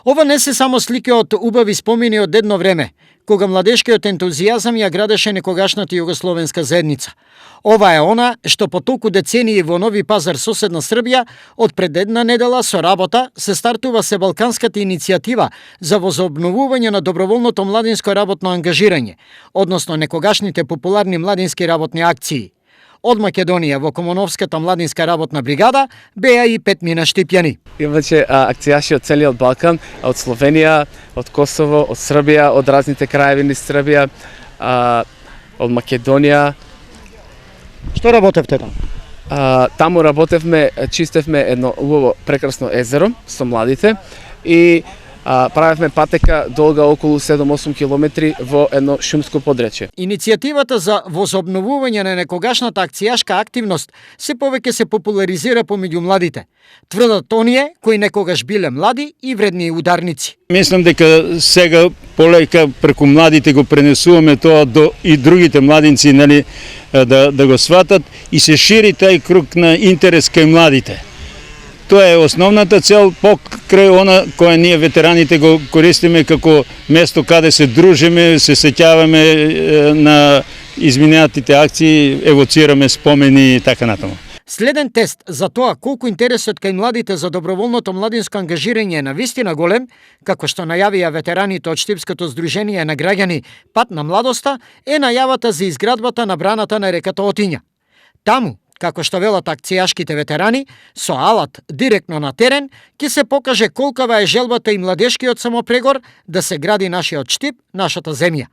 Ова не се само слики од убави спомени од едно време, кога младешкиот ентузијазам ја градеше некогашната југословенска заедница. Ова е она што по толку децении во Нови Пазар, соседна Србија, од пред една недела со работа се стартува Себалканската иницијатива за возобновување на доброволното младинско работно ангажирање, односно некогашните популарни младински работни акции. Од Македонија во Комоновската младинска работна бригада беа и 5 мина Штипјани. Имаше акцијаши од целиот Балкан, од Словенија, од Косово, од Србија, од разните краеви низ Србија, од Македонија. Што работевте таму? Таму работевме, чистевме едно убаво прекрасно езеро со младите и правевме патека долга околу 7-8 километри во едно шумско подречје. Иницијативата за возобновување на некогашната акцијашка активност се повеќе се популаризира помеѓу младите. Тврдат оние кои некогаш биле млади и вредни ударници. Мислам дека сега полека преку младите го пренесуваме тоа до и другите младинци, нели, да го сватат и се шири тај круг на интерес кај младите. Тоа е основната цел, покрај она која ние ветераните го користиме како место каде се дружиме, се сеќаваме на изминатите акции, евоцираме спомени и така натаму. Следен тест за тоа колку интересот кај младите за доброволното младинско ангажирање е навистина голем, како што најавија ветераните од Штипското здружение на граѓани Пат на младоста, е најавата за изградбата на браната на реката Отиња. Таму, како што велат акцијашките ветерани, со алат директно на терен, ќе се покаже колкава е желбата и младешкиот самопрегор да се гради нашиот Штип, нашата земја.